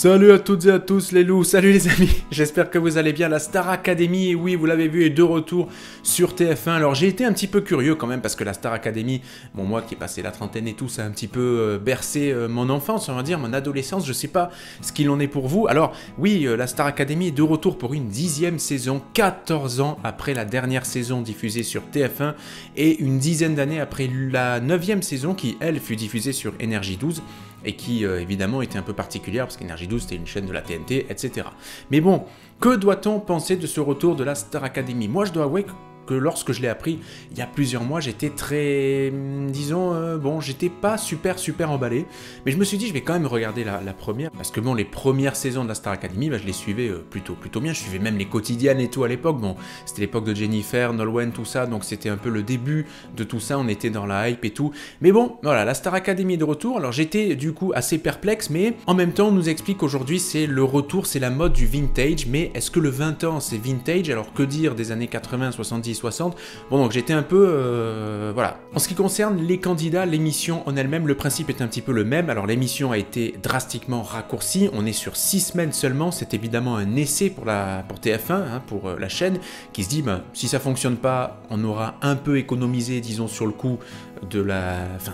Salut à toutes et à tous les loups, salut les amis, j'espère que vous allez bien. La Star Academy, et oui vous l'avez vu, est de retour sur TF1. Alors j'ai été un petit peu curieux quand même parce que la Star Academy, bon moi qui ai passé la trentaine et tout, ça a un petit peu bercé mon enfance, on va dire, mon adolescence, je sais pas ce qu'il en est pour vous. Alors oui, la Star Academy est de retour pour une 10e saison, 14 ans après la dernière saison diffusée sur TF1 et une dizaine d'années après la 9e saison qui elle fut diffusée sur Énergie 12. Et qui évidemment était un peu particulière parce qu'Énergie 12 c'était une chaîne de la TNT, etc. Mais bon, que doit-on penser de ce retour de la Star Academy? Moi je dois avouer que lorsque je l'ai appris il y a plusieurs mois, j'étais très, disons, bon, j'étais pas super emballé, mais je me suis dit je vais quand même regarder la première, parce que bon, les premières saisons de la Star Academy, bah, je les suivais plutôt bien, je suivais même les quotidiennes et tout à l'époque, bon, c'était l'époque de Jennifer, Nolwenn, tout ça, donc c'était un peu le début de tout ça, on était dans la hype et tout, mais bon, voilà, la Star Academy est de retour, alors j'étais du coup assez perplexe, mais en même temps on nous explique qu'aujourd'hui c'est le retour, c'est la mode du vintage, mais est-ce que le 20 ans c'est vintage? Alors que dire des années 80, 70, 60. Bon, donc j'étais un peu... voilà. En ce qui concerne les candidats, l'émission en elle-même, le principe est un petit peu le même. Alors l'émission a été drastiquement raccourcie, on est sur 6 semaines seulement, c'est évidemment un essai pour TF1, hein, pour la chaîne, qui se dit, ben, si ça fonctionne pas, on aura un peu économisé, disons, sur le coût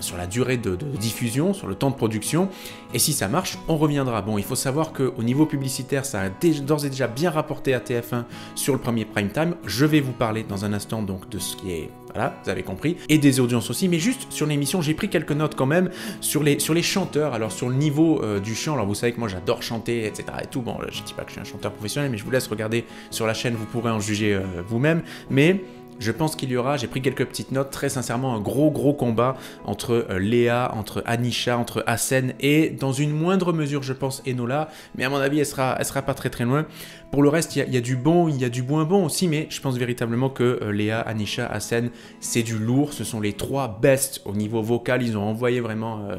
sur la durée de diffusion, sur le temps de production, et si ça marche, on reviendra. Bon, il faut savoir qu'au niveau publicitaire, ça a d'ores et déjà bien rapporté à TF1 sur le premier prime time. Je vais vous parler dans un instant donc de ce qui est, voilà, vous avez compris, et des audiences aussi, mais juste sur l'émission, j'ai pris quelques notes quand même sur les chanteurs, alors sur le niveau du chant. Alors vous savez que moi j'adore chanter, etc. et tout, bon, je dis pas que je suis un chanteur professionnel, mais je vous laisse regarder sur la chaîne, vous pourrez en juger vous-même, mais... je pense qu'il y aura, j'ai pris quelques petites notes, très sincèrement un gros combat entre Léa, entre Anisha, entre Hassen et dans une moindre mesure je pense Enola, mais à mon avis elle sera pas très loin. Pour le reste il y a du bon, il y a du moins bon aussi, mais je pense véritablement que Léa, Anisha, Hassen c'est du lourd, ce sont les trois best au niveau vocal, ils ont envoyé vraiment,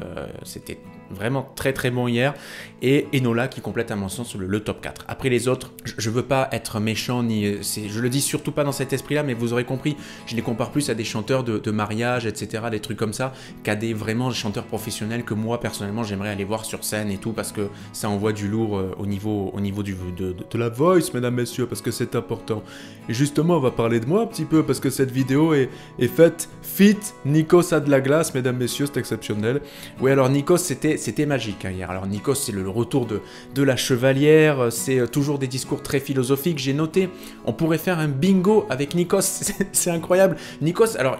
c'était vraiment très bon hier, et Enola qui complète à mon sens le top 4. Après les autres, je veux pas être méchant, je le dis surtout pas dans cet esprit là, mais vous aurez compris, je les compare plus à des chanteurs de mariage, etc., des trucs comme ça, qu'à des vraiment chanteurs professionnels que moi personnellement j'aimerais aller voir sur scène et tout, parce que ça envoie du lourd au niveau de la voice, mesdames, messieurs, parce que c'est important. Et justement, on va parler de moi un petit peu, parce que cette vidéo est faite fit Nikos a de la glace, mesdames, messieurs, c'est exceptionnel. Oui, alors Nikos, c'était magique hein, hier. Alors Nikos, c'est le retour de la chevalière, c'est toujours des discours très philosophiques, j'ai noté, on pourrait faire un bingo avec Nikos, c'est incroyable. Nikos, alors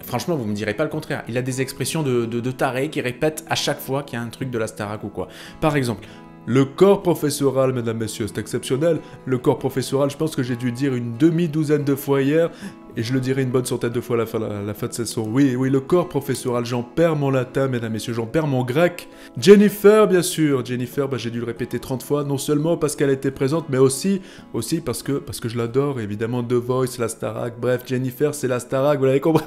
franchement vous me direz pas le contraire, il a des expressions de taré qui répète à chaque fois qu'il y a un truc de la Starac ou quoi. Par exemple, le corps professoral, mesdames, messieurs, c'est exceptionnel. Le corps professoral, je pense que j'ai dû le dire une demi-douzaine de fois hier, et je le dirai une bonne centaine de fois à la fin de cette saison. Oui, le corps professoral, j'en perds mon latin, mesdames, messieurs, j'en perds mon grec. Jennifer, bien sûr, Jennifer, bah, j'ai dû le répéter 30 fois, non seulement parce qu'elle était présente, mais aussi parce que je l'adore, évidemment, The Voice, la Starac, bref, Jennifer, c'est la Starac, vous l'avez compris.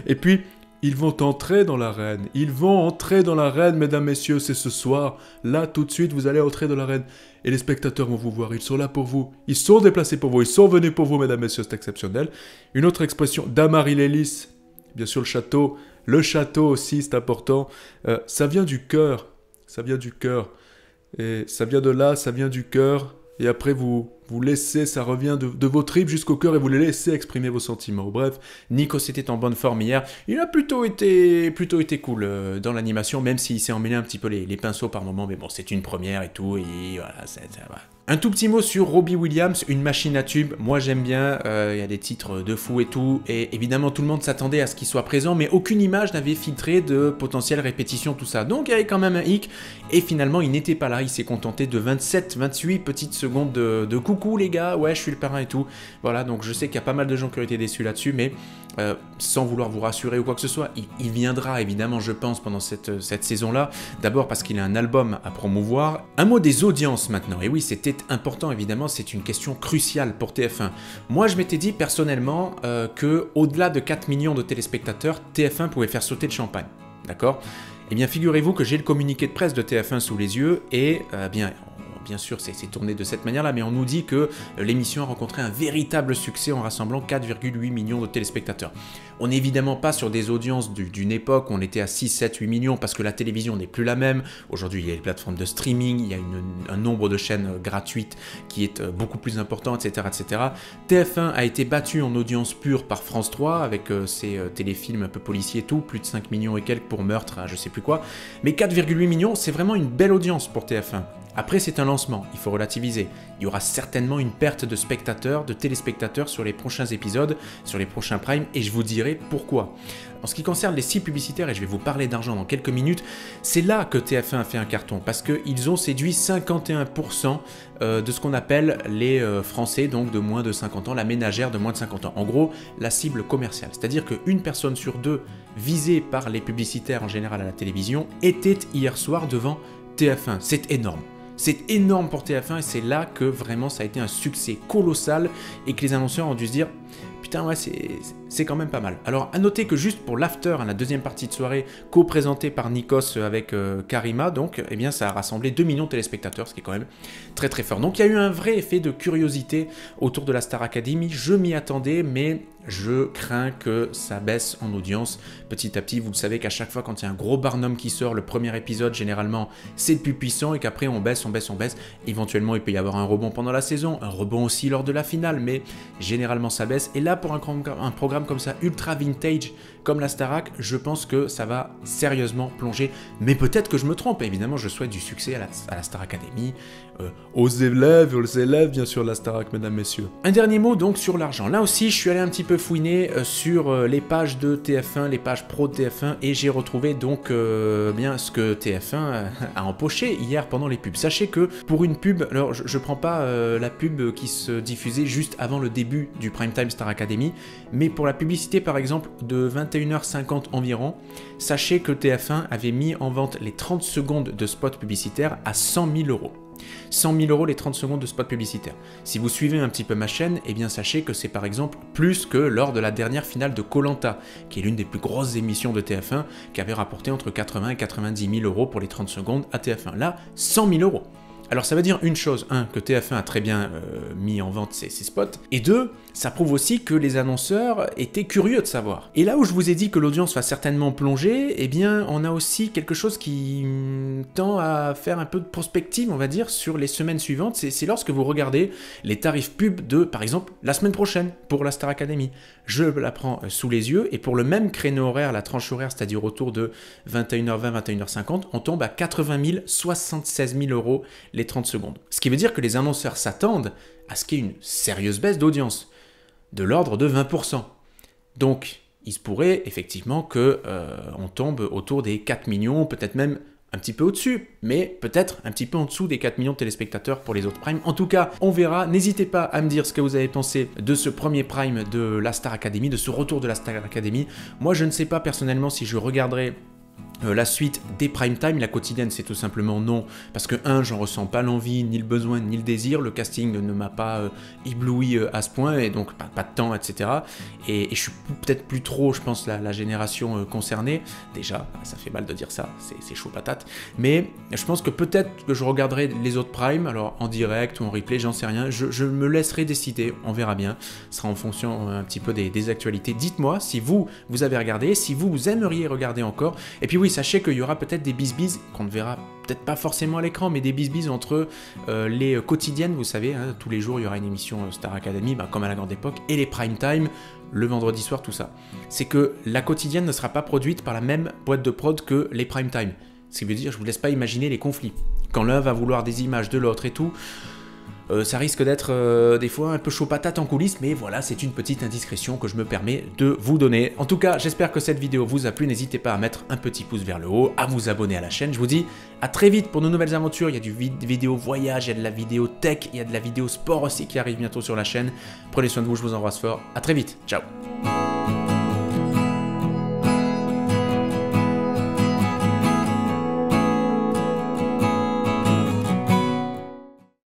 Et puis... ils vont entrer dans l'arène. Ils vont entrer dans l'arène, mesdames, messieurs, c'est ce soir. Là, tout de suite, vous allez entrer dans l'arène. Et les spectateurs vont vous voir, ils sont là pour vous. Ils sont déplacés pour vous, ils sont venus pour vous, mesdames, messieurs, c'est exceptionnel. Une autre expression, Damary-Lélis, bien sûr le château aussi, c'est important. Ça vient du cœur, Et ça vient de là, ça vient du cœur. Et après, vous laissez, ça revient de vos tripes jusqu'au cœur et vous les laissez exprimer vos sentiments. Bref, Nikos était en bonne forme hier. Il a plutôt été cool dans l'animation, même s'il s'est emmêlé un petit peu les pinceaux par moment. Mais bon, c'est une première et tout, et voilà, voilà. Un tout petit mot sur Robbie Williams, une machine à tube. Moi j'aime bien, il y a des titres de fou et tout, et évidemment tout le monde s'attendait à ce qu'il soit présent, mais aucune image n'avait filtré de potentielles répétitions, tout ça. Donc il y avait quand même un hic, et finalement il n'était pas là, il s'est contenté de 27-28 petites secondes de coucou les gars, ouais je suis le parrain et tout. Voilà, donc je sais qu'il y a pas mal de gens qui ont été déçus là-dessus, mais sans vouloir vous rassurer ou quoi que ce soit, il viendra évidemment je pense pendant cette saison-là, d'abord parce qu'il a un album à promouvoir. Un mot des audiences maintenant, et oui c'était important évidemment, c'est une question cruciale pour TF1. Moi je m'étais dit personnellement que au-delà de 4 millions de téléspectateurs, TF1 pouvait faire sauter le champagne, d'accord? Eh bien figurez-vous que j'ai le communiqué de presse de TF1 sous les yeux et bien bien sûr c'est tourné de cette manière-là, mais on nous dit que l'émission a rencontré un véritable succès en rassemblant 4,8 millions de téléspectateurs. On n'est évidemment pas sur des audiences d'une époque où on était à 6, 7, 8 millions parce que la télévision n'est plus la même. Aujourd'hui, il y a les plateformes de streaming, il y a un nombre de chaînes gratuites qui est beaucoup plus important, etc., etc. TF1 a été battu en audience pure par France 3 avec ses téléfilms un peu policiers et tout, plus de 5 millions et quelques pour Meurtre, je sais plus quoi. Mais 4,8 millions, c'est vraiment une belle audience pour TF1. Après, c'est un lancement, il faut relativiser. Il y aura certainement une perte de spectateurs, de téléspectateurs sur les prochains épisodes, sur les prochains primes, et je vous dirai pourquoi. En ce qui concerne les sites publicitaires, et je vais vous parler d'argent dans quelques minutes, c'est là que TF1 a fait un carton, parce qu'ils ont séduit 51% de ce qu'on appelle les Français, donc de moins de 50 ans, la ménagère de moins de 50 ans. En gros, la cible commerciale. C'est-à-dire qu'une personne sur deux visée par les publicitaires en général à la télévision était hier soir devant TF1. C'est énorme. C'est énorme pour TF1 et c'est là que vraiment ça a été un succès colossal et que les annonceurs ont dû se dire putain ouais c'est quand même pas mal. Alors à noter que juste pour l'after, la deuxième partie de soirée co-présentée par Nikos avec Karima, donc eh bien ça a rassemblé 2 millions de téléspectateurs, ce qui est quand même très très fort. Donc il y a eu un vrai effet de curiosité autour de la Star Academy, je m'y attendais mais je crains que ça baisse en audience petit à petit. Vous le savez qu'à chaque fois quand il y a un gros Barnum qui sort, le premier épisode généralement c'est le plus puissant et qu'après on baisse. Éventuellement il peut y avoir un rebond pendant la saison, un rebond aussi lors de la finale, mais généralement ça baisse. Et là pour un programme comme ça, ultra vintage comme la Starac, je pense que ça va sérieusement plonger. Mais peut-être que je me trompe, évidemment je souhaite du succès à la Star Academy, aux élèves bien sûr de la Starac, mesdames, messieurs. Un dernier mot donc sur l'argent. Là aussi je suis allé un petit peu fouiner sur les pages de TF1, les pages pro de TF1, et j'ai retrouvé donc bien ce que TF1 a empoché hier pendant les pubs. Sachez que pour une pub, alors je prends pas la pub qui se diffusait juste avant le début du Primetime Star Academy, mais pour la publicité par exemple de 21h50 environ, sachez que TF1 avait mis en vente les 30 secondes de spot publicitaire à 100 000 €. 100 000 € les 30 secondes de spot publicitaire. Si vous suivez un petit peu ma chaîne, eh bien sachez que c'est par exemple plus que lors de la dernière finale de Koh-Lanta, qui est l'une des plus grosses émissions de TF1, qui avait rapporté entre 80 et 90 000 € pour les 30 secondes à TF1. Là, 100 000 €. Alors ça veut dire une chose, que TF1 a très bien mis en vente ses spots, et 2, ça prouve aussi que les annonceurs étaient curieux de savoir. Et là où je vous ai dit que l'audience va certainement plonger, eh bien on a aussi quelque chose qui tend à faire un peu de prospective, on va dire, sur les semaines suivantes, c'est lorsque vous regardez les tarifs pub de, par exemple, la semaine prochaine pour la Star Academy. Je la prends sous les yeux, et pour le même créneau horaire, la tranche horaire, c'est-à-dire autour de 21h20, 21h50, on tombe à 80 000, 76 000 € les 30 secondes. Ce qui veut dire que les annonceurs s'attendent à ce qu'il y ait une sérieuse baisse d'audience, de l'ordre de 20%. Donc, il se pourrait effectivement que on tombe autour des 4 millions, peut-être même un petit peu au-dessus, mais peut-être un petit peu en dessous des 4 millions de téléspectateurs pour les autres primes. En tout cas, on verra. N'hésitez pas à me dire ce que vous avez pensé de ce premier prime de la Star Academy, de ce retour de la Star Academy. Moi, je ne sais pas personnellement si je regarderai la suite des prime time. La quotidienne, c'est tout simplement non, parce que j'en ressens pas l'envie, ni le besoin, ni le désir, le casting ne m'a pas ébloui à ce point, et donc pas de temps, etc. Et je suis peut-être plus trop, je pense, la génération concernée, déjà, ça fait mal de dire ça, c'est chaud patate, mais je pense que peut-être que je regarderai les autres primes, alors en direct ou en replay, j'en sais rien, je me laisserai décider, on verra bien, ce sera en fonction un petit peu des actualités. Dites-moi si vous avez regardé, si vous aimeriez regarder encore, et puis oui, sachez qu'il y aura peut-être des bisbises qu'on ne verra peut-être pas forcément à l'écran, mais des bisbises entre les quotidiennes, vous savez, tous les jours il y aura une émission Star Academy, comme à la grande époque, et les prime time, le vendredi soir, tout ça. C'est que la quotidienne ne sera pas produite par la même boîte de prod que les prime time. Ce qui veut dire, je vous laisse pas imaginer les conflits. Quand l'un va vouloir des images de l'autre et tout, ça risque d'être des fois un peu chaud patate en coulisses, mais voilà, c'est une petite indiscrétion que je me permets de vous donner. En tout cas, j'espère que cette vidéo vous a plu. N'hésitez pas à mettre un petit pouce vers le haut, à vous abonner à la chaîne. Je vous dis à très vite pour de nouvelles aventures. Il y a des vidéos voyage, il y a de la vidéo tech, il y a de la vidéo sport aussi qui arrive bientôt sur la chaîne. Prenez soin de vous, je vous embrasse fort. À très vite, ciao.